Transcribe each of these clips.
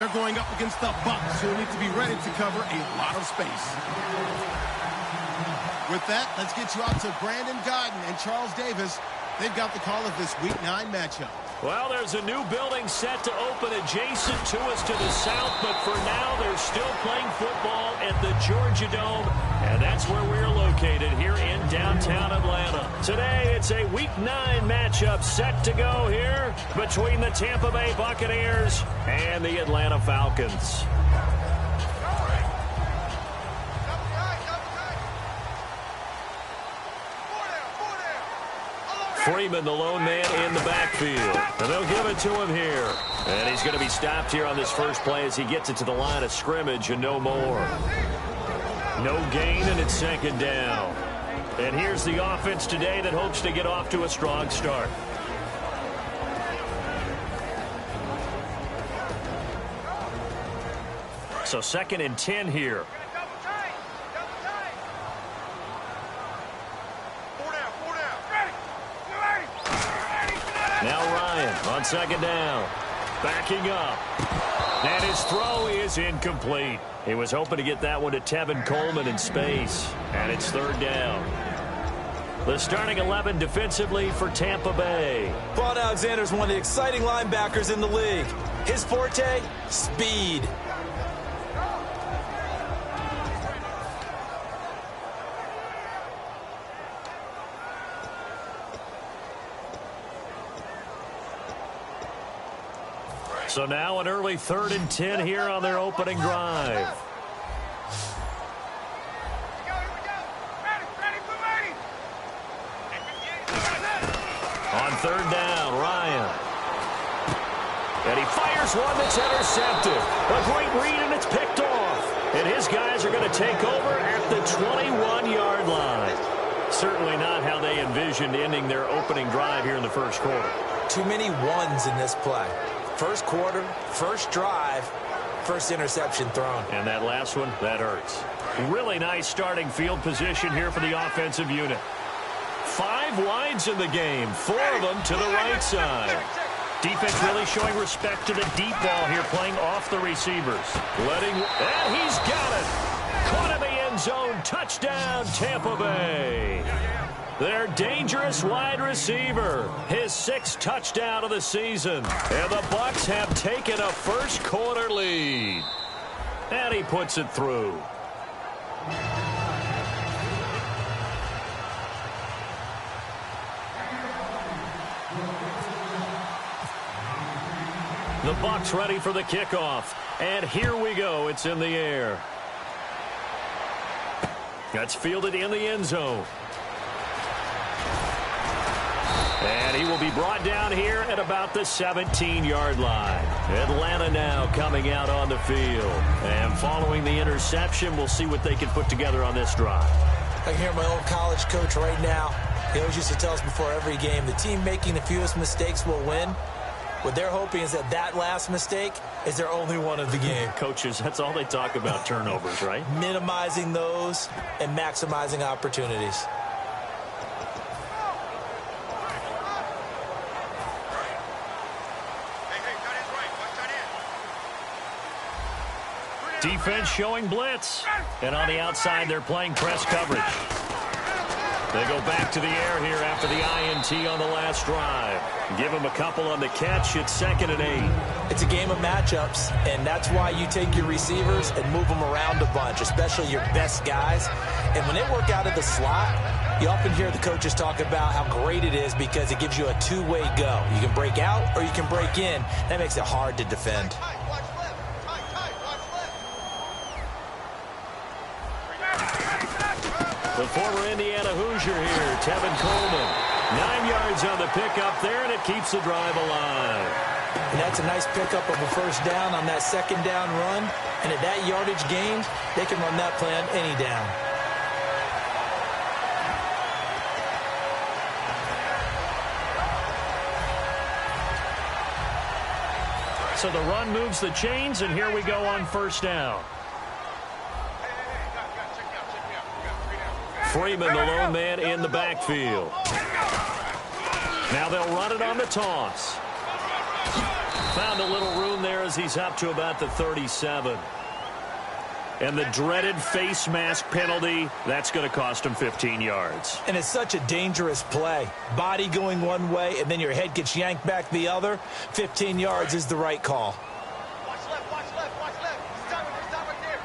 They're going up against the Bucs, who need to be ready to cover a lot of space. With that, let's get you out to Brandon Godden and Charles Davis. They've got the call of this Week 9 matchup. Well, there's a new building set to open adjacent to us to the south, but for now they're still playing football at the Georgia Dome, and that's where we're located here in downtown Atlanta. Today it's a Week 9 matchup set to go here between the Tampa Bay Buccaneers and the Atlanta Falcons. Freeman, the lone man in the backfield. And they'll give it to him here. And he's going to be stopped here on this first play as he gets it to the line of scrimmage and no more. No gain, and it's second down. And here's the offense today that hopes to get off to a strong start. So 2nd and 10 here. Now Ryan on 2nd down. Backing up. And his throw is incomplete. He was hoping to get that one to Tevin Coleman in space. And it's 3rd down. The starting 11 defensively for Tampa Bay. Vaughn Alexander is one of the exciting linebackers in the league. His forte, speed. So now an early 3rd and 10 here on their opening drive. On 3rd down, Ryan. And he fires one that's intercepted. A great read, and it's picked off. And his guys are going to take over at the 21-yard line. Certainly not how they envisioned ending their opening drive here in the first quarter. Too many ones in this play. First quarter, first drive, first interception thrown. And that last one, that hurts. Really nice starting field position here for the offensive unit. 5 wides in the game, 4 of them to the right side. Defense really showing respect to the deep ball here, playing off the receivers. And he's got it. Caught in the end zone. Touchdown, Tampa Bay. Their dangerous wide receiver, his 6th touchdown of the season. And the Bucs have taken a first quarter lead. And he puts it through. The Bucs ready for the kickoff. And here we go. It's in the air. That's fielded in the end zone. And he will be brought down here at about the 17-yard line. Atlanta now coming out on the field. And following the interception, we'll see what they can put together on this drive. I can hear my old college coach right now. He always used to tell us before every game, the team making the fewest mistakes will win. What they're hoping is that last mistake is their only one of the game. Coaches, that's all they talk about, turnovers, right? Minimizing those and maximizing opportunities. Defense showing blitz. And on the outside, they're playing press coverage. They go back to the air here after the INT on the last drive. Give them a couple on the catch. It's 2nd and 8. It's a game of matchups, and that's why you take your receivers and move them around a bunch, especially your best guys. And when they work out of the slot, you often hear the coaches talk about how great it is because it gives you a two-way go. You can break out or you can break in. That makes it hard to defend. The former Indiana Hoosier here, Tevin Coleman. 9 yards on the pickup there, and it keeps the drive alive. And that's a nice pickup of a first down on that 2nd down run. And at that yardage gained, they can run that play on any down. So the run moves the chains, and here we go on first down. Freeman, the lone man in the backfield. Now they'll run it on the toss. Found a little room him there as he's up to about the 37. And the dreaded face mask penalty, that's going to cost him 15 yards. And it's such a dangerous play. Body going one way, and then your head gets yanked back the other. 15 yards is the right call. Watch left, watch left, watch left. Stop right there.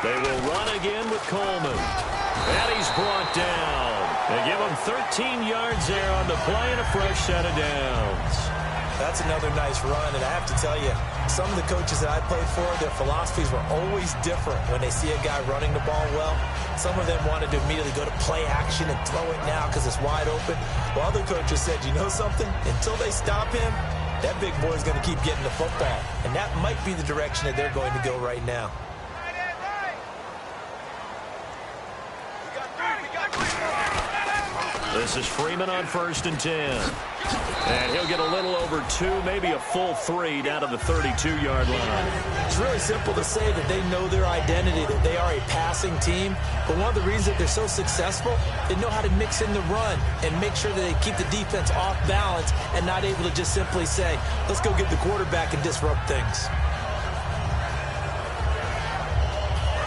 They will run again with Coleman. And he's brought down. They give him 13 yards there on the play and a fresh set of downs. That's another nice run, and I have to tell you, some of the coaches that I played for, their philosophies were always different when they see a guy running the ball well. Some of them wanted to immediately go to play action and throw it now because it's wide open. While other coaches said, you know something? Until they stop him, that big boy is going to keep getting the football. And that might be the direction that they're going to go right now. This is Freeman on 1st and 10. And he'll get a little over 2, maybe a full 3 down to the 32-yard line. It's really simple to say that they know their identity, that they are a passing team. But one of the reasons that they're so successful, they know how to mix in the run and make sure that they keep the defense off balance and not able to just simply say, let's go get the quarterback and disrupt things.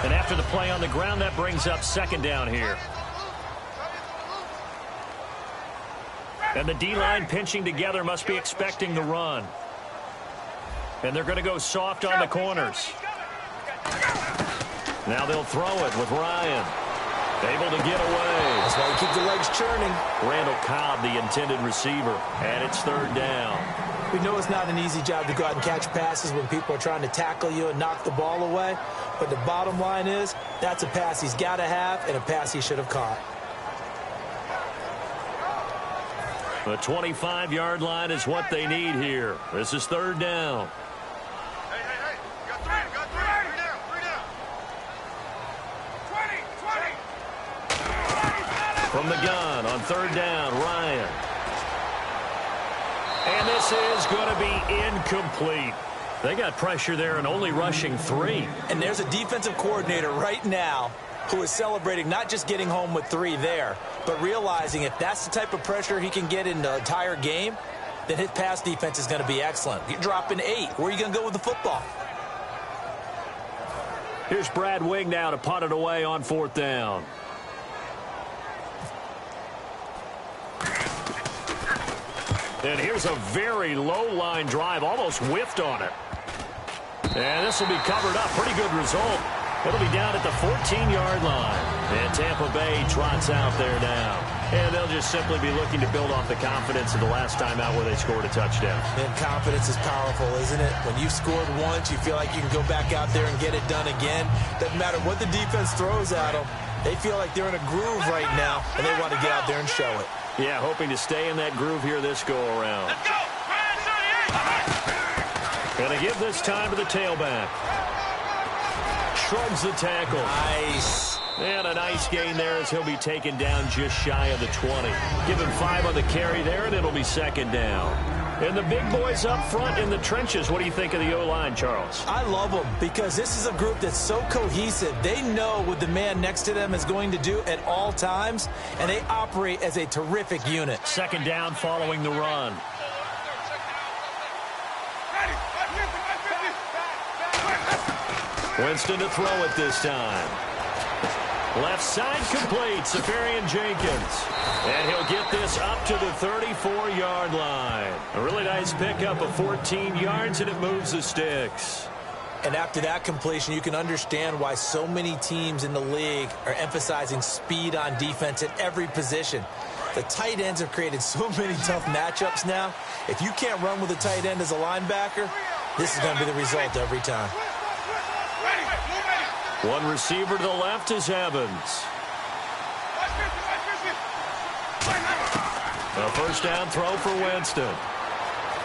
And after the play on the ground, that brings up 2nd down here. And the D-line pinching together must be expecting the run. And they're going to go soft on the corners. Now they'll throw it with Ryan. Able to get away. That's why you keep the legs churning. Randall Cobb, the intended receiver. And it's 3rd down. We know it's not an easy job to go out and catch passes when people are trying to tackle you and knock the ball away. But the bottom line is, that's a pass he's got to have and a pass he should have caught. The 25-yard line is what they need here. This is 3rd down. Hey. Got three. Three down. 20. From the gun on 3rd down, Ryan. And this is going to be incomplete. They got pressure there and only rushing 3. And there's a defensive coordinator right now who is celebrating not just getting home with 3 there, but realizing if that's the type of pressure he can get in the entire game, then his pass defense is going to be excellent. You're dropping 8. Where are you going to go with the football? Here's Brad Wing now to punt it away on 4th down. And here's a very low-line drive, almost whiffed on it. And this will be covered up. Pretty good result. It'll be down at the 14-yard line. And Tampa Bay trots out there now. And they'll just simply be looking to build off the confidence of the last time out where they scored a touchdown. And confidence is powerful, isn't it? When you've scored once, you feel like you can go back out there and get it done again. Doesn't matter what the defense throws at them. They feel like they're in a groove right now, and they want to get out there and show it. Yeah, hoping to stay in that groove here this go-around. Let's go. Going to give this time to the tailback. Shrugs the tackle. Nice. And a nice gain there as he'll be taken down just shy of the 20. Give him 5 on the carry there, and it'll be 2nd down. And the big boys up front in the trenches. What do you think of the O-line, Charles? I love them because this is a group that's so cohesive. They know what the man next to them is going to do at all times, and they operate as a terrific unit. 2nd down following the run. Winston to throw it this time. Left side complete, Safarian Jenkins. And he'll get this up to the 34-yard line. A really nice pickup of 14 yards, and it moves the sticks. And after that completion, you can understand why so many teams in the league are emphasizing speed on defense at every position. The tight ends have created so many tough matchups now. If you can't run with a tight end as a linebacker, this is going to be the result every time. One receiver to the left is Evans. A 1st down throw for Winston.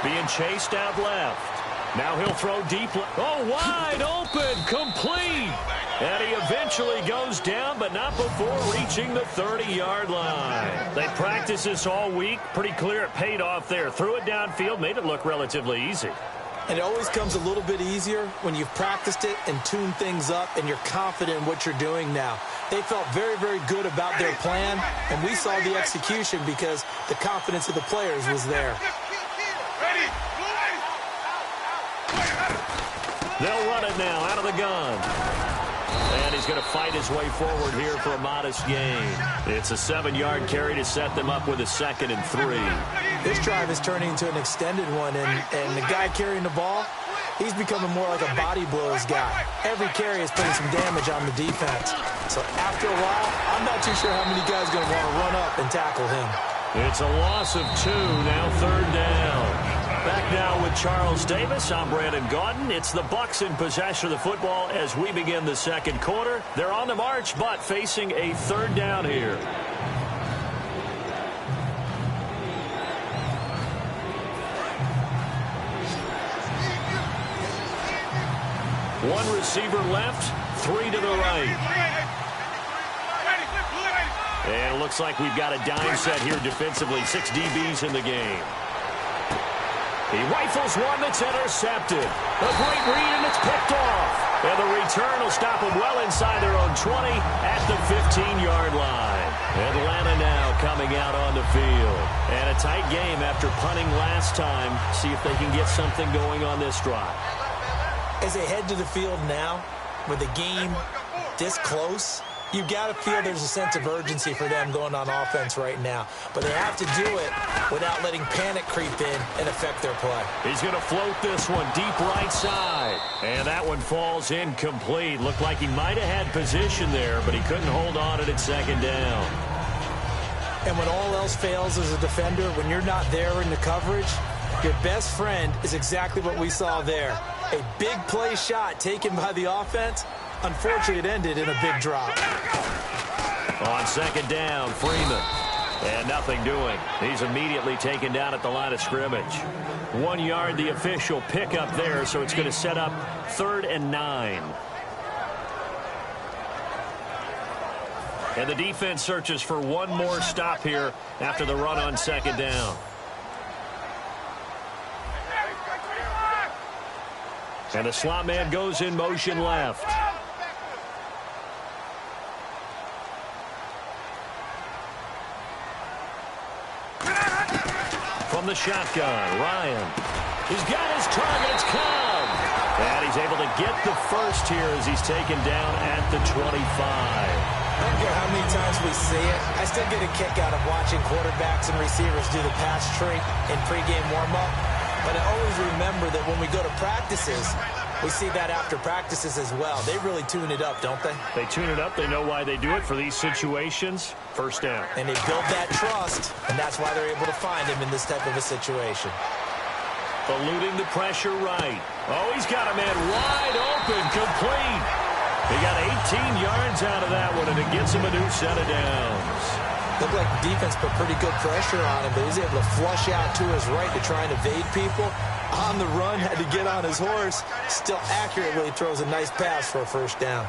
Being chased out left. Now he'll throw deep. Oh, wide open, complete. And he eventually goes down, but not before reaching the 30-yard line. They practiced this all week. Pretty clear it paid off there. Threw it downfield, made it look relatively easy. And it always comes a little bit easier when you've practiced it and tuned things up and you're confident in what you're doing now. They felt very, very good about their plan, and we saw the execution because the confidence of the players was there. They'll run it now out of the gun. And he's going to fight his way forward here for a modest gain. It's a 7-yard carry to set them up with a 2nd and 3. This drive is turning into an extended one, and the guy carrying the ball, he's becoming more like a body blows guy. Every carry is putting some damage on the defense. So after a while, I'm not too sure how many guys are going to want to run up and tackle him. It's a loss of 2, now 3rd down. Back now with Charles Davis. I'm Brandon Gaudin. It's the Bucs in possession of the football as we begin the 2nd quarter. They're on the march, but facing a 3rd down here. One receiver left, 3 to the right. And it looks like we've got a dime set here defensively. 6 DBs in the game. He rifles one that's intercepted. A great read, and it's picked off. And the return will stop him well inside their own 20 at the 15-yard line. Atlanta now coming out on the field. And a tight game after punting last time. See if they can get something going on this drive. As they head to the field now, with the game this close, you've got to feel there's a sense of urgency for them going on offense right now. But they have to do it without letting panic creep in and affect their play. He's going to float this one deep right side. And that one falls incomplete. Looked like he might have had position there, but he couldn't hold on at 2nd down. And when all else fails as a defender, when you're not there in the coverage, your best friend is exactly what we saw there. A big play shot taken by the offense. Unfortunately, it ended in a big drop. On 2nd down, Freeman. And nothing doing. He's immediately taken down at the line of scrimmage. 1 yard, the official pickup there, so it's going to set up 3rd and 9. And the defense searches for one more stop here after the run on 2nd down. And the slot man goes in motion left. From the shotgun, Ryan. He's got his target. It's Cobb. And he's able to get the first here as he's taken down at the 25. I don't care how many times we see it. I still get a kick out of watching quarterbacks and receivers do the pass tree in pregame warm-up. But I always remember that when we go to practices, we see that after practices as well. They really tune it up, don't they? They tune it up. They know why they do it for these situations. First down. And they build that trust, and that's why they're able to find him in this type of a situation. Eluding the pressure right. Oh, he's got a man wide open, complete. He got 18 yards out of that one, and it gets him a new set of downs. Looked like the defense put pretty good pressure on him, but he's able to flush out to his right to try and evade people. On the run, had to get on his horse. Still accurately throws a nice pass for a first down.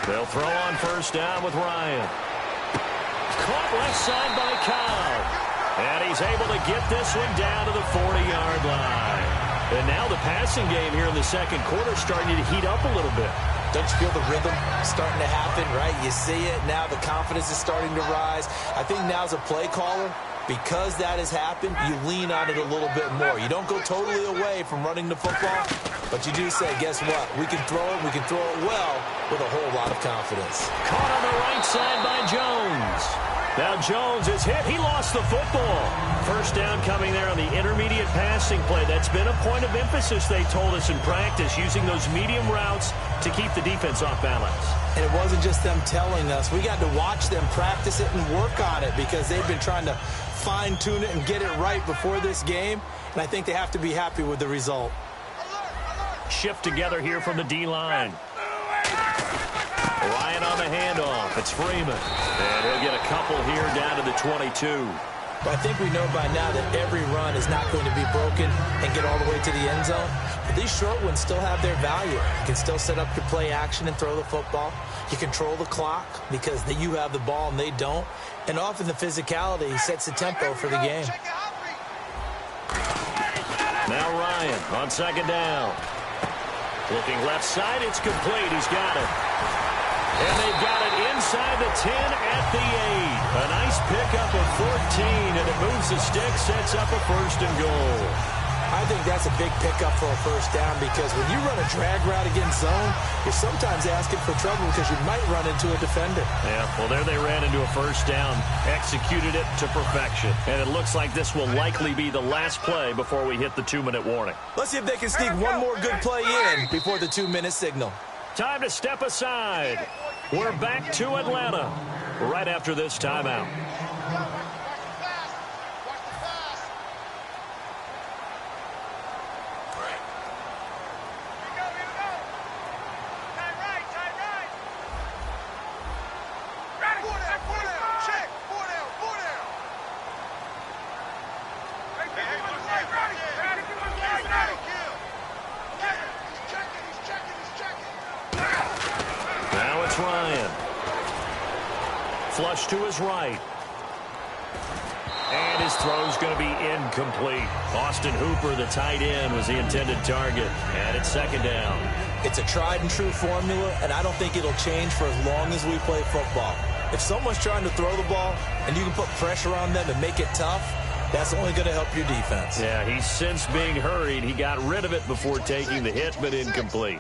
They'll throw on first down with Ryan. Caught left side by Cobb. And he's able to get this one down to the 40-yard line. And now the passing game here in the 2nd quarter is starting to heat up a little bit. Don't you feel the rhythm starting to happen, right? You see it. Now the confidence is starting to rise. I think now as a play caller, because that has happened, you lean on it a little bit more. You don't go totally away from running the football, but you do say, guess what? We can throw it. We can throw it well with a whole lot of confidence. Caught on the right side by Jones. Now Jones is hit. He lost the football. First down coming there on the intermediate passing play. That's been a point of emphasis, they told us in practice, using those medium routes to keep the defense off balance. And it wasn't just them telling us. We got to watch them practice it and work on it because they've been trying to fine-tune it and get it right before this game. And I think they have to be happy with the result. Shift together here from the D-line. Ryan on the handoff. It's Freeman. And he'll get a couple here down to the 22. But I think we know by now that every run is not going to be broken and get all the way to the end zone. But these short ones still have their value. You can still set up your play action and throw the football. You control the clock because you have the ball and they don't. And often the physicality sets the tempo for the game. Now Ryan on 2nd down. Looking left side, it's complete. He's got it. And they've got it inside the 10 at the 8. A nice pickup of 14, and it moves the stick, sets up a 1st and goal. I think that's a big pickup for a first down because when you run a drag route against zone, you're sometimes asking for trouble because you might run into a defender. Yeah, well, there they ran into a first down, executed it to perfection. And it looks like this will likely be the last play before we hit the 2-minute warning. Let's see if they can sneak one more good play in before the 2-minute signal. Time to step aside. We're back to Atlanta right after this timeout. Flush to his right. And his throw's going to be incomplete. Austin Hooper, the tight end, was the intended target. And it's second down. It's a tried-and-true formula, and I don't think it'll change for as long as we play football. If someone's trying to throw the ball and you can put pressure on them and make it tough, that's only going to help your defense. Yeah, he's since being hurried. He got rid of it before taking the hit, but incomplete.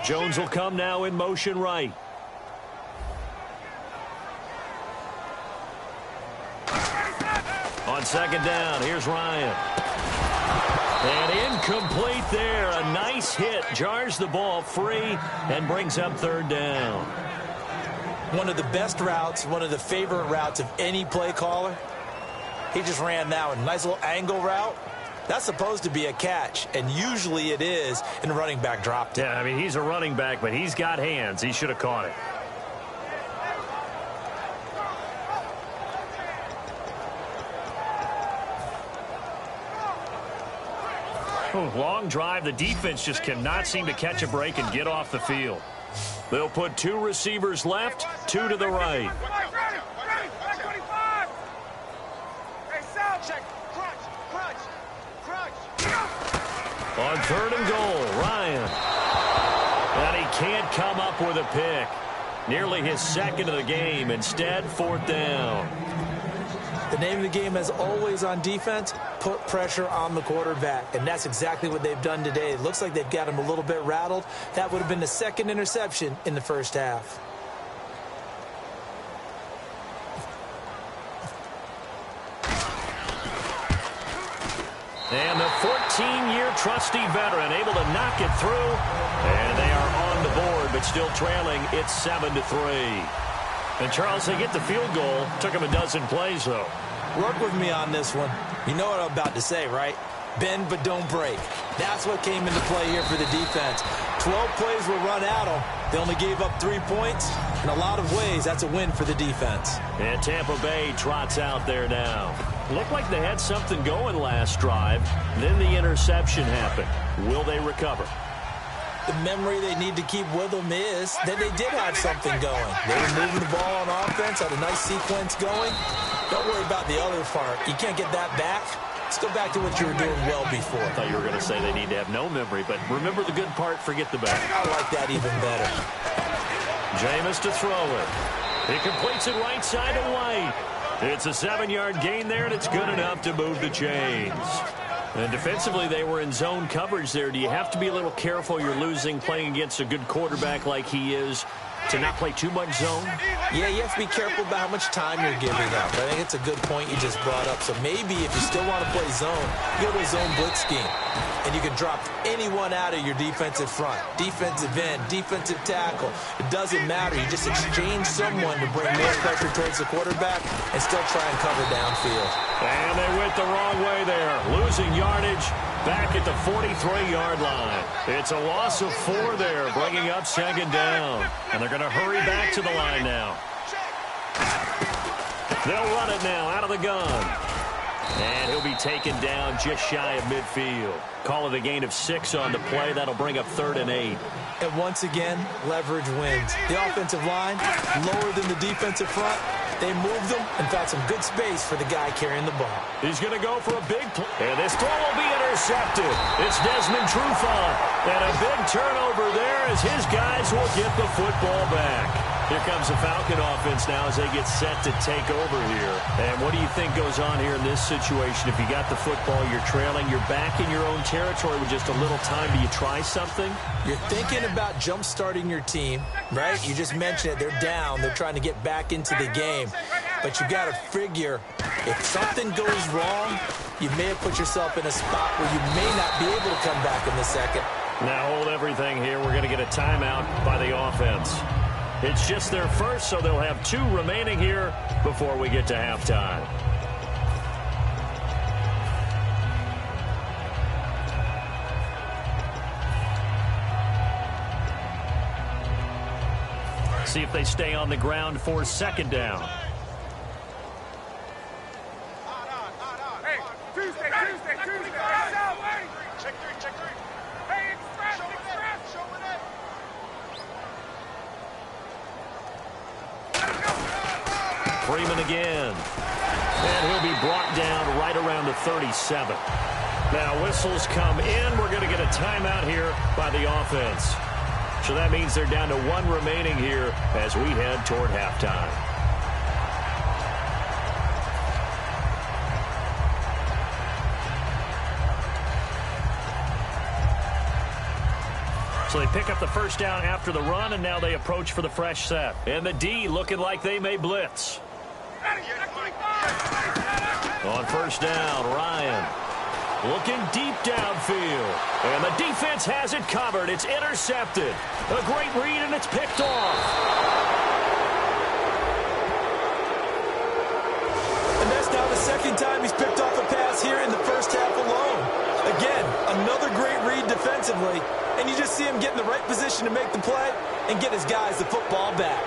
Jones will come now in motion right. On second down, here's Ryan. And incomplete there. A nice hit. Jars the ball free and brings up third down. One of the best routes, one of the favorite routes of any play caller. He just ran that one. Nice little angle route. That's supposed to be a catch, and usually it is, and the running back dropped it. Yeah, I mean, he's a running back, but he's got hands. He should have caught it. Long drive. The defense just cannot seem to catch a break and get off the field. They'll put 2 receivers left, 2 to the right. On third and goal, Ryan. And he can't come up with a pick. Nearly his second of the game. Instead, fourth down. The name of the game, as always on defense, put pressure on the quarterback. And that's exactly what they've done today. It looks like they've got him a little bit rattled. That would have been the second interception in the first half. And the 14-year trusty veteran able to knock it through. And they are on the board, but still trailing. It's 7-3. And, Charles, they get the field goal. Took them a dozen plays, though. Work with me on this one. You know what I'm about to say, right? Bend but don't break. That's what came into play here for the defense. 12 plays were run at them. They only gave up 3 points. In a lot of ways, that's a win for the defense. And Tampa Bay trots out there now. Looked like they had something going last drive. Then the interception happened. Will they recover? The memory they need to keep with them is that they did have something going. They were moving the ball on offense, had a nice sequence going. Don't worry about the other part. You can't get that back. Let's go back to what you were doing well before. I thought you were going to say they need to have no memory, but remember the good part, forget the bad. I like that even better. Jameis to throw it. He completes it right side to White. It's a 7-yard gain there, and it's good enough to move the chains. And defensively, they were in zone coverage there. Do you have to be a little careful? You're losing playing against a good quarterback like he is to not play too much zone? Yeah, you have to be careful about how much time you're giving up. I think it's a good point you just brought up. So maybe if you still want to play zone, you go to a zone blitz scheme. And you can drop anyone out of your defensive front. Defensive end, defensive tackle. It doesn't matter. You just exchange someone to bring more pressure towards the quarterback and still try and cover downfield. And they went the wrong way there. Losing yardage back at the 43-yard line. It's a loss of 4 there, bringing up second down. And they're going to hurry back to the line now. They'll run it now out of the gun. And he'll be taken down just shy of midfield. Call it a gain of 6 on the play. That'll bring up 3rd and 8. And once again, leverage wins. The offensive line, lower than the defensive front. They moved them and found some good space for the guy carrying the ball. He's going to go for a big play. And this throw will be intercepted. It's Desmond Trufant. And a big turnover there as his guys will get the football back. Here comes the Falcon offense now as they get set to take over here. And what do you think goes on here in this situation? If you got the football, you're trailing, you're back in your own territory with just a little time. Do you try something? You're thinking about jump-starting your team, right? You just mentioned it. They're down. They're trying to get back into the game. But you got to figure if something goes wrong, you may have put yourself in a spot where you may not be able to come back in the second. Now hold everything here. We're going to get a timeout by the offense. It's just their first, so they'll have 2 remaining here before we get to halftime. See if they stay on the ground for second down. Hey, Tuesday. Check three. Hey, express. Showing it. Freeman again. And he'll be brought down right around the 37. Now whistles come in. We're going to get a timeout here by the offense. So that means they're down to 1 remaining here as we head toward halftime. So they pick up the first down after the run, and now they approach for the fresh set. And the D looking like they may blitz. On first down, Ryan looking deep downfield. And the defense has it covered. It's intercepted. A great read, and it's picked off. And that's now the second time he's picked off a pass here in the first half alone. Again, another great read defensively. And you just see him get in the right position to make the play and get his guys the football back.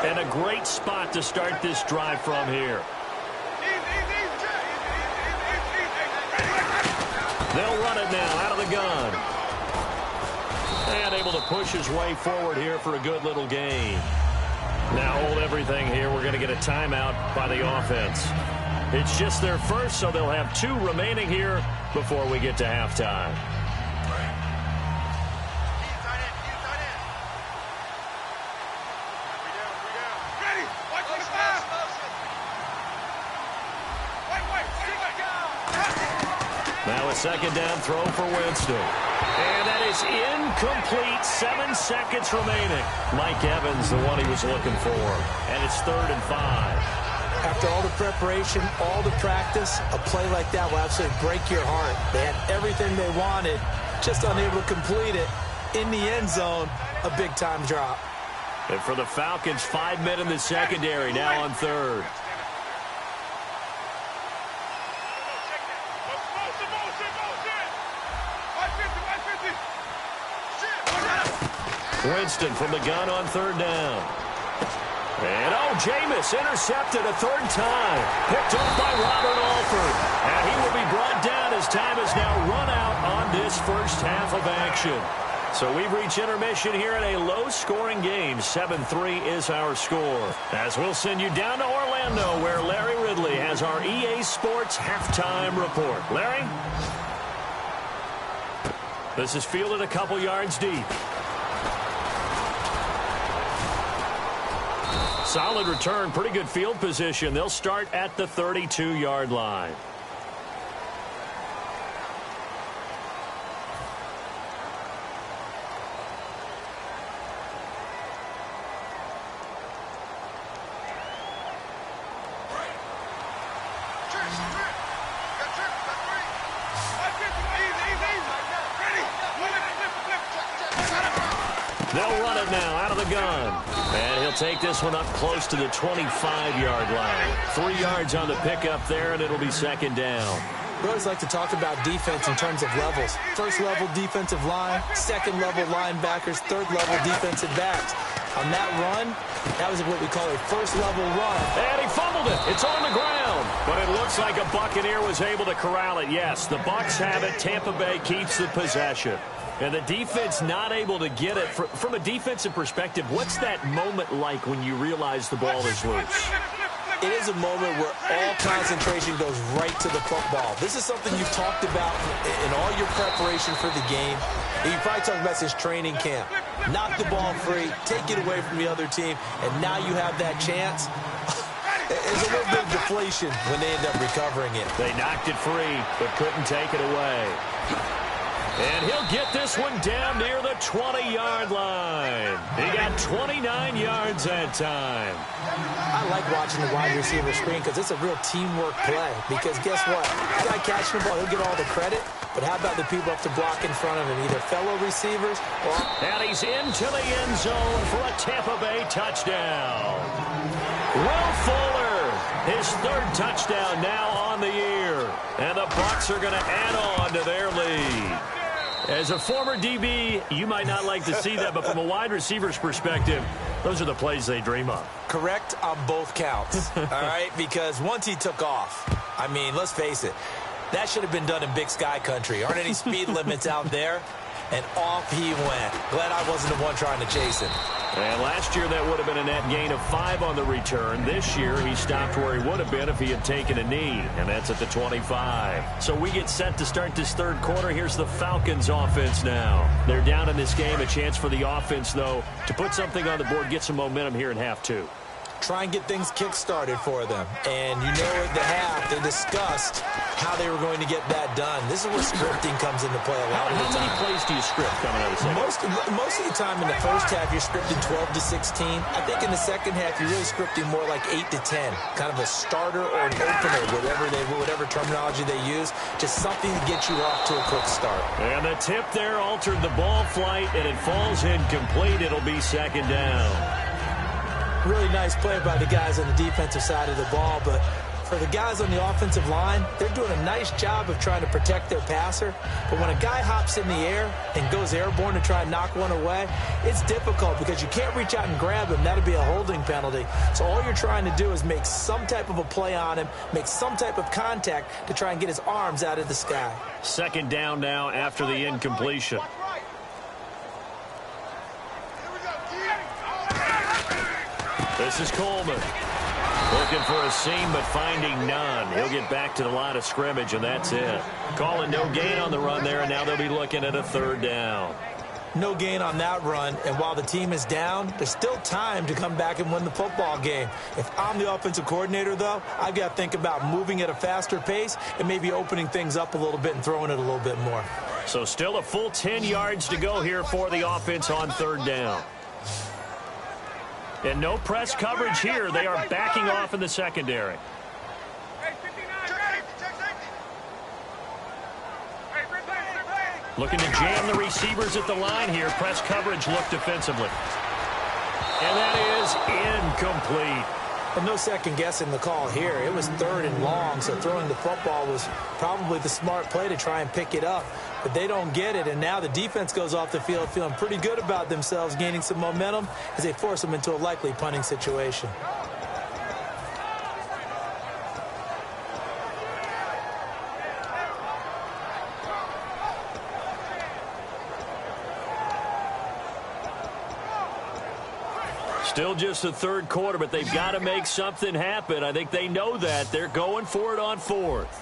And a great spot to start this drive from here. They'll run it now out of the gun. And able to push his way forward here for a good little gain. Now hold everything here. We're going to get a timeout by the offense. It's just their first, so they'll have 2 remaining here before we get to halftime. Now a second down throw for Winston. And that is incomplete. 7 seconds remaining. Mike Evans, the one he was looking for. And it's 3rd and 5. After all the preparation, all the practice, a play like that will absolutely break your heart. They had everything they wanted, just unable to complete it. In the end zone, a big-time drop. And for the Falcons, 5 men in the secondary, now on 3rd. Winston from the gun on 3rd down. And, Jameis intercepted a 3rd time. Picked up by Robert Alford. And he will be brought down as time has now run out on this first half of action. So we've reached intermission here in a low-scoring game. 7-3 is our score. As we'll send you down to Orlando, where Larry Ridley has our EA Sports halftime report. Larry? This is fielded a couple yards deep. Solid return, pretty good field position. They'll start at the 32-yard line. They'll run it now out of the gun. And he'll take this one up close to the 25-yard line. 3 yards on the pickup there, and it'll be second down. We always like to talk about defense in terms of levels. First-level defensive line, second-level linebackers, third-level defensive backs. On that run, that was what we call a first-level run. And he fumbled it. It's on the ground. But it looks like a Buccaneer was able to corral it. Yes, the Bucs have it. Tampa Bay keeps the possession. And the defense not able to get it. From a defensive perspective, what's that moment like when you realize the ball is loose? It is a moment where all concentration goes right to the football. This is something you've talked about in all your preparation for the game. He probably talking about his training camp. Knock the ball free, take it away from the other team, and now you have that chance. There's a little bit of deflation when they end up recovering it. They knocked it free, but couldn't take it away. And he'll get this one down near the 20-yard line. He got 29 yards that time. I like watching the wide receiver screen because it's a real teamwork play. Because guess what? The guy catching the ball, he'll get all the credit. But how about the people up to block in front of him, either fellow receivers or... And he's into the end zone for a Tampa Bay touchdown. Will Fuller, his third touchdown now on the year. And the Bucs are going to add on to their lead. As a former DB, you might not like to see that, but from a wide receiver's perspective, those are the plays they dream of. Correct on both counts, all right? Because once he took off, I mean, let's face it, that should have been done in Big Sky country. Aren't any speed limits out there? And off he went. Glad I wasn't the one trying to chase him. And last year, that would have been a net gain of 5 on the return. This year, he stopped where he would have been if he had taken a knee, and that's at the 25. So we get set to start this third quarter. Here's the Falcons offense now. They're down in this game. A chance for the offense, though, to put something on the board, get some momentum here in half two. Try and get things kick-started for them. And you know at the half, they discussed how they were going to get that done. This is where scripting comes into play a lot of the time. How many plays do you script coming out of the second? Most of the time in the first half, you're scripting 12 to 16. I think in the second half, you're really scripting more like 8 to 10. Kind of a starter or an opener, whatever terminology they use. Just something to get you off to a quick start. And the tip there altered the ball flight, and it falls incomplete. It'll be second down. Really nice play by the guys on the defensive side of the ball, but for the guys on the offensive line, they're doing a nice job of trying to protect their passer. But when a guy hops in the air and goes airborne to try and knock one away, it's difficult because you can't reach out and grab him. That'll be a holding penalty. So all you're trying to do is make some type of a play on him, make some type of contact to try and get his arms out of the sky. Second down now after the incompletion. This is Coleman. Looking for a seam, but finding none. He'll get back to the line of scrimmage, and that's it. Calling no gain on the run there, and now they'll be looking at a third down. No gain on that run, and while the team is down, there's still time to come back and win the football game. If I'm the offensive coordinator, though, I've got to think about moving at a faster pace and maybe opening things up a little bit and throwing it a little bit more. So still a full 10 yards to go here for the offense on third down. And no press coverage here. They are backing off in the secondary. Looking to jam the receivers at the line here. Press coverage look defensively. And that is incomplete. Well, no second guessing the call here. It was third and long, so throwing the football was probably the smart play to try and pick it up. But they don't get it, and now the defense goes off the field feeling pretty good about themselves, gaining some momentum as they force them into a likely punting situation. Still just the third quarter, but they've got to make something happen. I think they know that. They're going for it on fourth.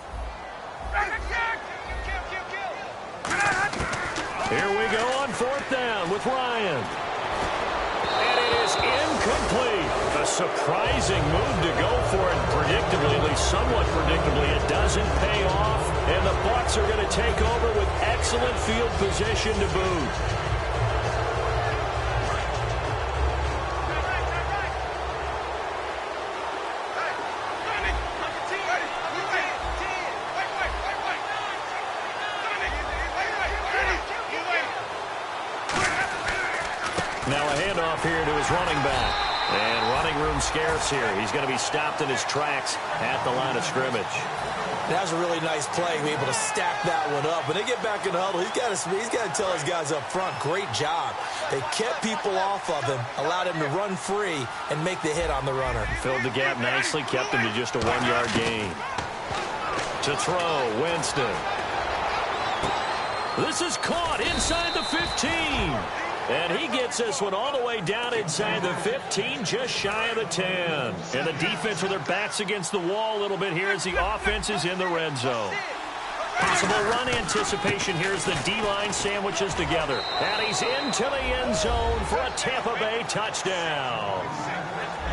Here we go on fourth down with Ryan. And it is incomplete. A surprising move to go for it. Predictably, at least somewhat predictably, it doesn't pay off. And the Bucs are going to take over with excellent field position to boot. Now a handoff here to his running back. And running room scarce here. He's going to be stopped in his tracks at the line of scrimmage. That was a really nice play, be able to stack that one up. When they get back in the huddle, he's got to tell his guys up front, great job. They kept people off of him, allowed him to run free, and make the hit on the runner. Filled the gap nicely, kept him to just a 1-yard gain. To throw, Winston. This is caught inside the 15. And he gets this one all the way down inside the 15, just shy of the 10. And the defense with their backs against the wall a little bit here as the offense is in the red zone. Possible run anticipation here as the D-line sandwiches together. And he's into the end zone for a Tampa Bay touchdown.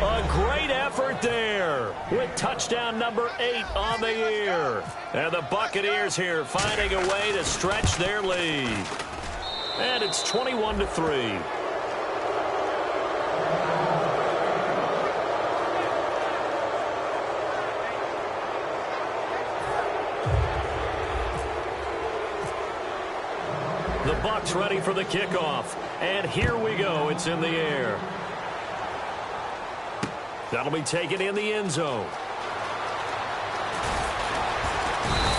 A great effort there with touchdown number 8 on the year. And the Buccaneers here finding a way to stretch their lead. And it's 21-3. The Bucs ready for the kickoff. And here we go. It's in the air. That'll be taken in the end zone.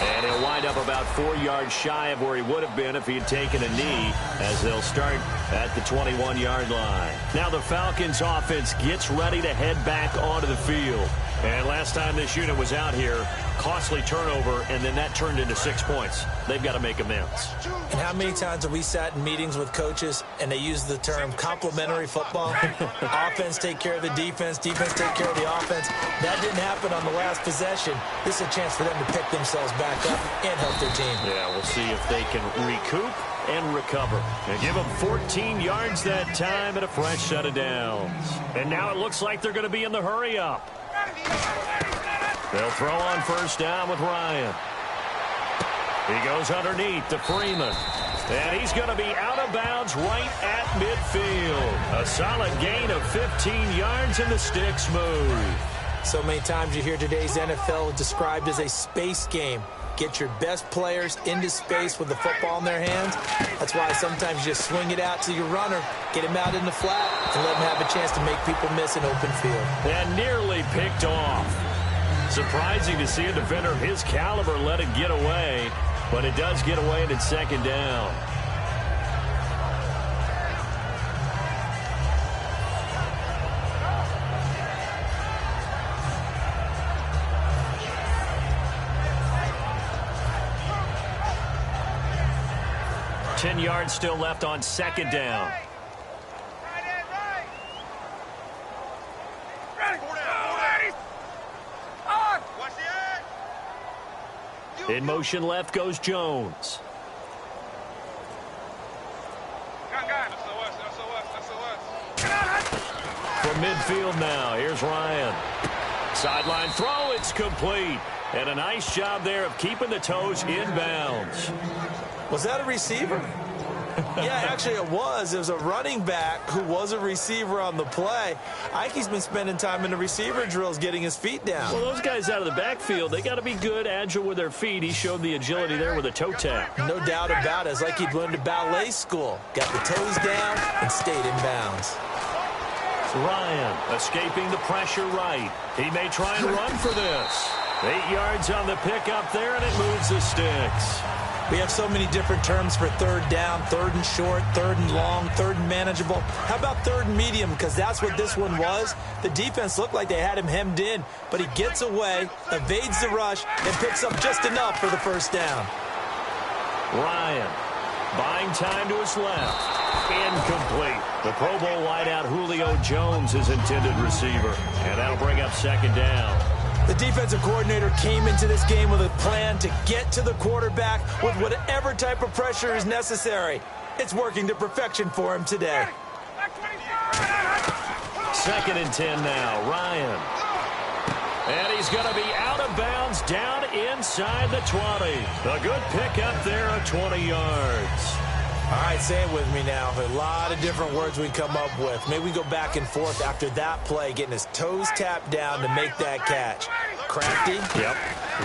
And he'll wind up about 4 yards shy of where he would have been if he had taken a knee, as they'll start at the 21-yard line. Now the Falcons offense gets ready to head back onto the field. And last time this unit was out here, costly turnover, and then that turned into 6 points. They've got to make amends. And how many times have we sat in meetings with coaches and they use the term complementary football? Offense take care of the defense, defense take care of the offense. That didn't happen on the last possession. This is a chance for them to pick themselves back up and help their team. Yeah, we'll see if they can recoup and recover. And give them 14 yards that time and a fresh set of downs. And now it looks like they're going to be in the hurry-up. They'll throw on first down with Ryan. He goes underneath to Freeman. And he's going to be out of bounds right at midfield. A solid gain of 15 yards and the sticks move. So many times you hear today's NFL described as a space game. Get your best players into space with the football in their hands. That's why sometimes you just swing it out to your runner, get him out in the flat, and let him have a chance to make people miss an open field. And nearly picked off. Surprising to see a defender of his caliber let it get away, but it does get away and it's second down. Ten yards still left on second down. In motion left goes Jones. From midfield now, here's Ryan. Sideline throw, it's complete. And a nice job there of keeping the toes in bounds. Was that a receiver? Yeah, actually it was. It was a running back who was a receiver on the play. Ike's been spending time in the receiver drills getting his feet down. Well, those guys out of the backfield, they got to be good, agile with their feet. He showed the agility there with a toe tap. No doubt about it. It's like he'd learned to ballet school. Got the toes down and stayed in bounds. Ryan escaping the pressure right. He may try and run for this. 8 yards on the pickup there, and it moves the sticks. We have so many different terms for third down, third and short, third and long, third and manageable. How about third and medium? Because that's what this one was. The defense looked like they had him hemmed in, but he gets away, evades the rush, and picks up just enough for the first down. Ryan buying time to his left. Incomplete. The Pro Bowl wideout Julio Jones is intended receiver, and that'll bring up second down. The defensive coordinator came into this game with a plan to get to the quarterback with whatever type of pressure is necessary. It's working to perfection for him today. Second and 10 now, Ryan. And he's going to be out of bounds down inside the 20. A good pickup there of 20 yards. All right, say it with me now. A lot of different words we come up with. Maybe we go back and forth after that play, getting his toes tapped down to make that catch. Crafty. Yep.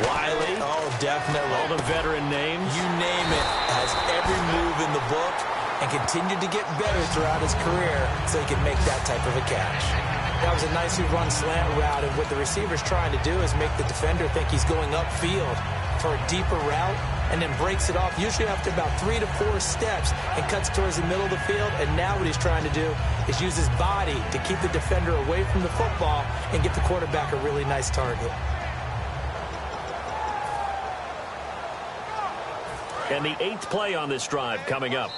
Wiley. Oh, definitely. All the veteran names. You name it. Has every move in the book and continued to get better throughout his career so he can make that type of a catch. That was a nicely run slant route, and what the receiver's trying to do is make the defender think he's going upfield for a deeper route, and then breaks it off usually after about 3 to 4 steps and cuts towards the middle of the field. And now what he's trying to do is use his body to keep the defender away from the football and get the quarterback a really nice target. And the 8th play on this drive coming up.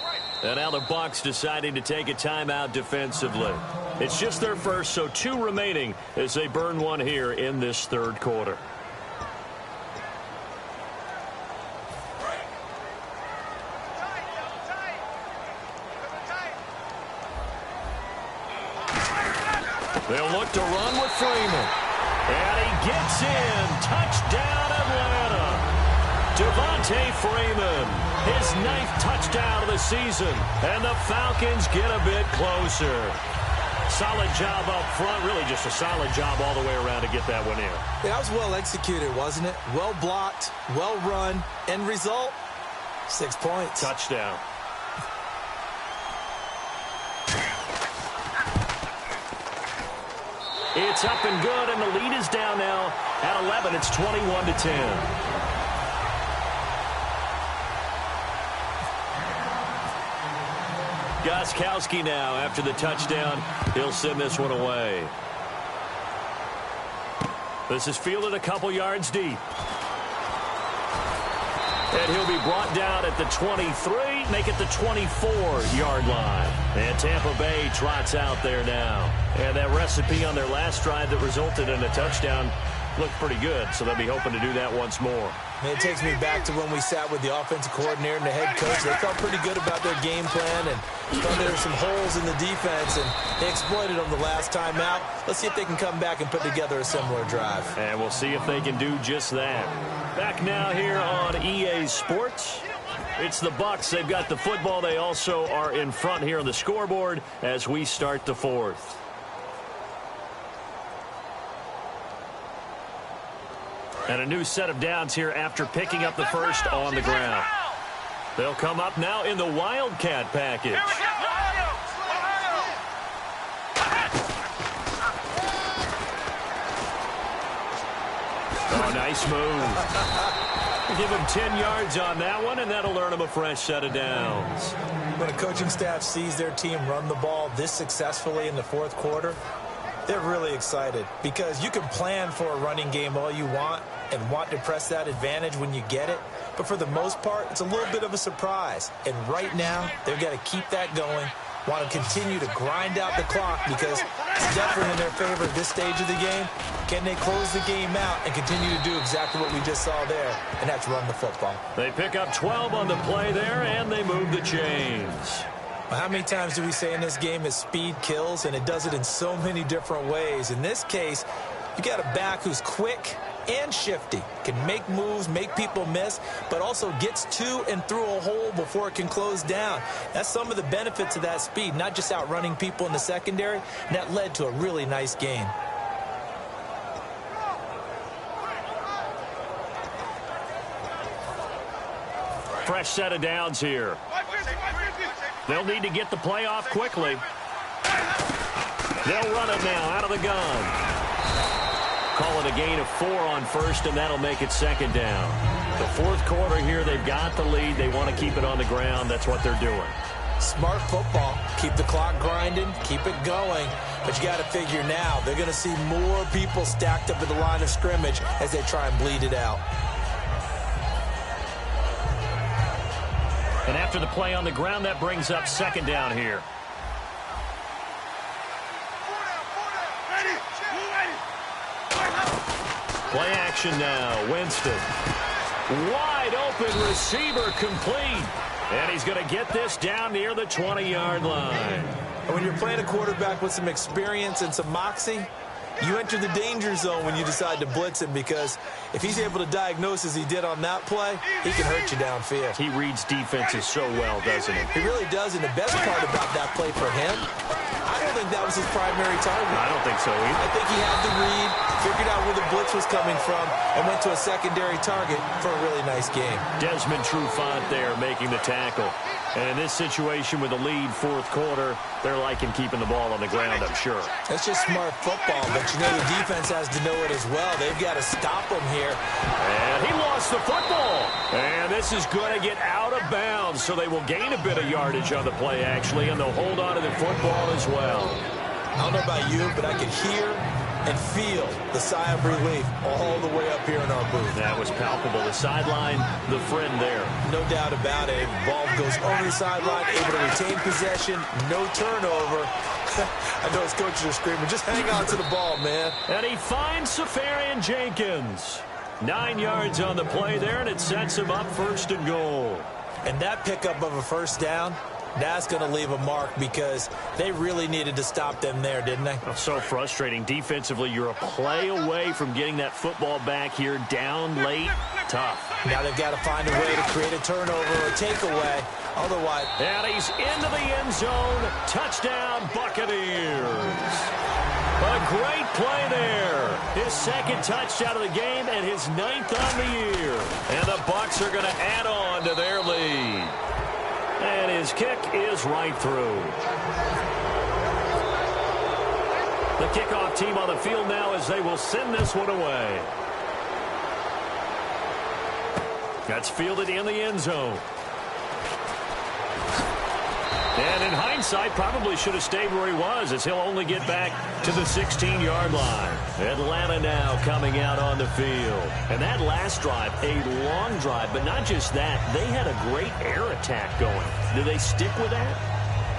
And now the Bucs deciding to take a timeout defensively. It's just their first, so 2 remaining as they burn one here in this third quarter. They'll look to run with Freeman. And he gets in. Touchdown, Atlanta. Devontae Freeman, his 9th touchdown of the season. And the Falcons get a bit closer. Solid job up front. Really just a solid job all the way around to get that one in. Yeah, that was well executed, wasn't it? Well blocked, well run. End result, 6 points. Touchdown. It's up and good, and the lead is down now at 11. It's 21-10. Gostkowski now, after the touchdown, he'll send this one away. This is fielded a couple yards deep. And he'll be brought down at the 23, make it the 24-yard line. And Tampa Bay trots out there now. And that recipe on their last drive that resulted in a touchdown looked pretty good, so they'll be hoping to do that once more. It takes me back to when we sat with the offensive coordinator and the head coach. They felt pretty good about their game plan and thought there were some holes in the defense, and they exploited them the last time out. Let's see if they can come back and put together a similar drive. And we'll see if they can do just that. Back now here on EA Sports. It's the Bucs. They've got the football. They also are in front here on the scoreboard as we start the 4th. And a new set of downs here after picking up the first on the ground. They'll come up now in the Wildcat package. Oh, nice move. Give him 10 yards on that one, and that'll earn him a fresh set of downs. When a coaching staff sees their team run the ball this successfully in the 4th quarter, they're really excited because you can plan for a running game all you want and want to press that advantage when you get it. But for the most part, it's a little bit of a surprise. And right now, they've got to keep that going, want to continue to grind out the clock because it's definitely in their favor at this stage of the game. Can they close the game out and continue to do exactly what we just saw there, and that's run the football? They pick up 12 on the play there, and they move the chains. How many times do we say in this game that speed kills, and it does it in so many different ways? In this case, you got a back who's quick and shifty, can make moves, make people miss, but also gets to and through a hole before it can close down. That's some of the benefits of that speed, not just outrunning people in the secondary, and that led to a really nice game. Fresh set of downs here. They'll need to get the play off quickly. They'll run it now out of the gun. Call it a gain of 4 on first, and that'll make it 2nd down. The 4th quarter here, they've got the lead. They want to keep it on the ground. That's what they're doing. Smart football. Keep the clock grinding. Keep it going. But you got to figure now, they're going to see more people stacked up at the line of scrimmage as they try and bleed it out. And after the play on the ground, that brings up 2nd down here. Play action now. Winston. Wide open receiver complete. And he's going to get this down near the 20-yard line. And when you're playing a quarterback with some experience and some moxie, you enter the danger zone when you decide to blitz him, because if he's able to diagnose as he did on that play, he can hurt you downfield. He reads defenses so well, doesn't he? He really does, and the best part about that play for him, I don't think that was his primary target. I don't think so either. I think he had the read, figured out where the blitz was coming from, and went to a secondary target for a really nice game. Desmond Trufant there making the tackle. And in this situation with the lead 4th quarter, they're liking keeping the ball on the ground, I'm sure. That's just smart football, but you know the defense has to know it as well. They've got to stop him here. And he lost the football. And this is going to get out of bounds, so they will gain a bit of yardage on the play, actually, and they'll hold on to the football as well. I don't know about you, but I could hear and feel the sigh of relief all the way up here in our booth. That was palpable. The sideline, the friend there. No doubt about it. Ball goes over the sideline, able to retain possession, no turnover. I know his coaches are screaming, just hang on to the ball, man. And he finds Safarian Jenkins. 9 yards on the play there, and it sets him up 1st and goal. And that pickup of a 1st down That's going to leave a mark because they really needed to stop them there, didn't they? Oh, so frustrating. Defensively, you're a play away from getting that football back here down late. Tough. Now they've got to find a way to create a turnover or a takeaway. Otherwise. And he's into the end zone. Touchdown, Buccaneers. A great play there. His second touchdown of the game and his 9th on the year. And the Bucs are going to add on to their lead. And his kick is right through. The kickoff team on the field now as they will send this one away. That's fielded in the end zone. And in hindsight, probably should have stayed where he was as he'll only get back to the 16-yard line. Atlanta now coming out on the field. And that last drive, a long drive, but not just that. They had a great air attack going. Do they stick with that?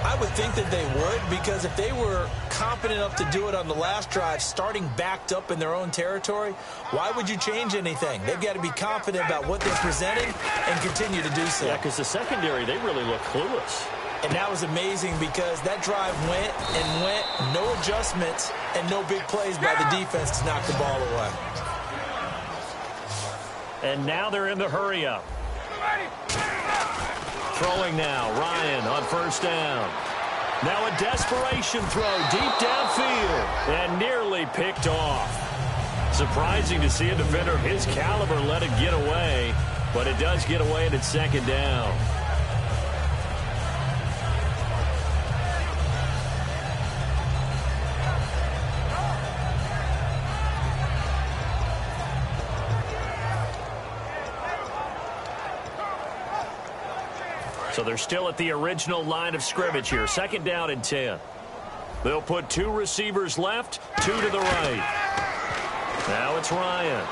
I would think that they would, because if they were competent enough to do it on the last drive, starting backed up in their own territory, why would you change anything? They've got to be confident about what they're presenting and continue to do so. Yeah, because the secondary, they really look clueless. And that was amazing because that drive went and went, no adjustments, and no big plays by the defense to knock the ball away. And now they're in the hurry-up. Throwing now, Ryan on first down. Now a desperation throw deep downfield and nearly picked off. Surprising to see a defender of his caliber let it get away, but it does get away and it's second down. So they're still at the original line of scrimmage here. Second down and 10. They'll put 2 receivers left, 2 to the right. Now it's Ryan.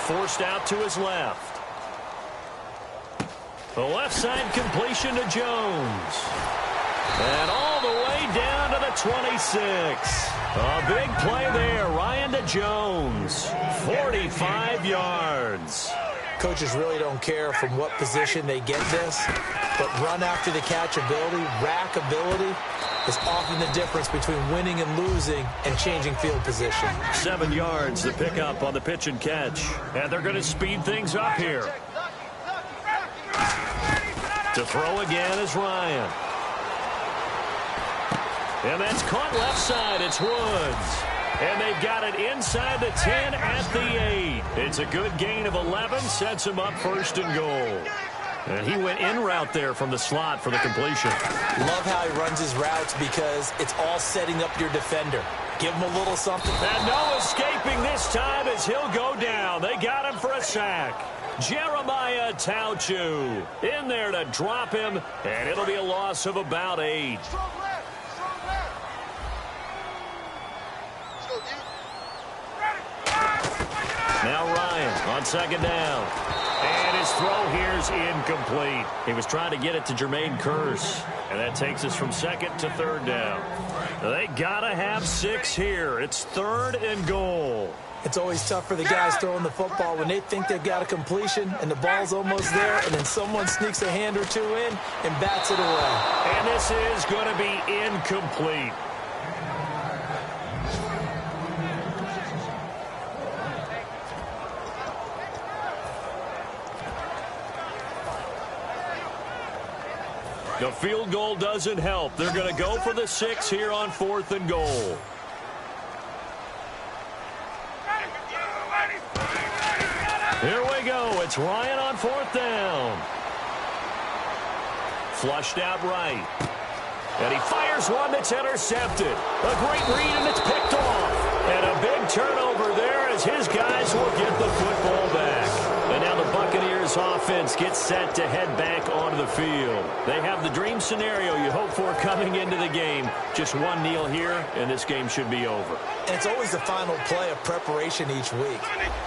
Forced out to his left. The left side completion to Jones. And all the way down to the 26. A big play there. Ryan to Jones. 45 yards. Coaches really don't care from what position they get this, but run after the catch ability, rack ability, is often the difference between winning and losing and changing field position. 7 yards to pick up on the pitch and catch. And they're going to speed things up here. To throw again is Ryan. And that's caught left side. It's Woods. And they've got it inside the 10 at the 8. It's a good gain of 11. Sets him up first and goal. And he went in route there from the slot for the completion. Love how he runs his routes because it's all setting up your defender. Give him a little something. And no escaping this time as he'll go down. They got him for a sack. Jeremiah Tauchu in there to drop him. And it'll be a loss of about 8. Now Ryan on second down. And his throw here's incomplete. He was trying to get it to Jermaine Kearse. And that takes us from second to third down. They got to have 6 here. It's 3rd and goal. It's always tough for the guys throwing the football when they think they've got a completion and the ball's almost there, and then someone sneaks a hand or 2 in and bats it away. And this is going to be incomplete. The field goal doesn't help. They're going to go for the 6 here on 4th and goal. Here we go. It's Ryan on 4th down. Flushed out right. And he fires one that's intercepted. A great read, and it's picked off. And a big turnover there as his guys will get the football back. And now the Buccaneers offense gets set to head back onto the field. They have the dream scenario you hope for coming into the game. Just one kneel here, and this game should be over. And it's always the final play of preparation each week.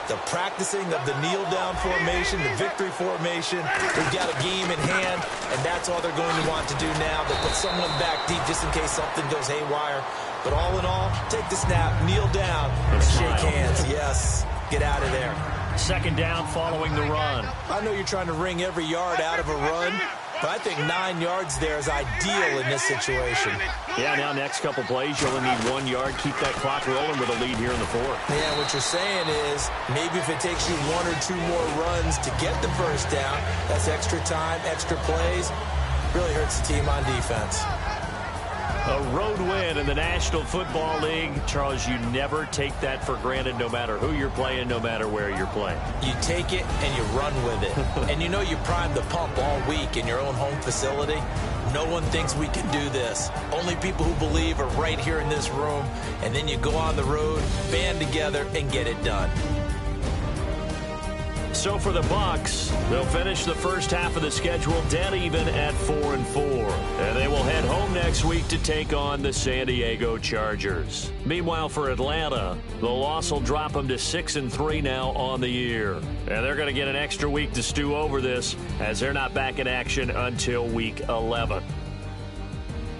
The practicing of the kneel-down formation, the victory formation. We've got a game in hand, and that's all they're going to want to do now. They put someone back deep just in case something goes haywire. But all in all, take the snap, kneel down, and shake hands. Yes, get out of there. Second down following the run. I know you're trying to wring every yard out of a run, But I think 9 yards there is ideal in this situation. Yeah, now next couple plays, you only need 1 yard. Keep that clock rolling with a lead here in the fourth. Yeah, what you're saying is maybe if it takes you 1 or 2 more runs to get the first down, that's extra time, extra plays. Really hurts the team on defense. A road win in the National Football League. Charles, you never take that for granted no matter who you're playing, no matter where you're playing. You take it and you run with it. And you know you primed the pump all week in your own home facility. No one thinks we can do this. Only people who believe are right here in this room. And then you go on the road, band together, and get it done. So for the Bucs, they'll finish the first half of the schedule dead even at 4-4. And they will head home next week to take on the San Diego Chargers. Meanwhile, for Atlanta, the loss will drop them to 6-3 now on the year. And they're going to get an extra week to stew over this, as they're not back in action until week 11.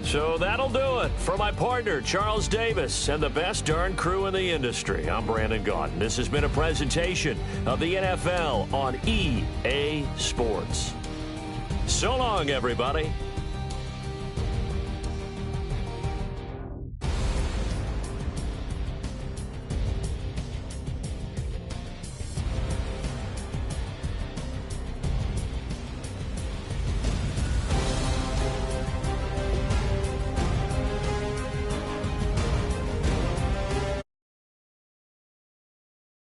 So that'll do it. For my partner, Charles Davis, and the best darn crew in the industry, I'm Brandon Gaudin. This has been a presentation of the NFL on EA Sports. So long, everybody.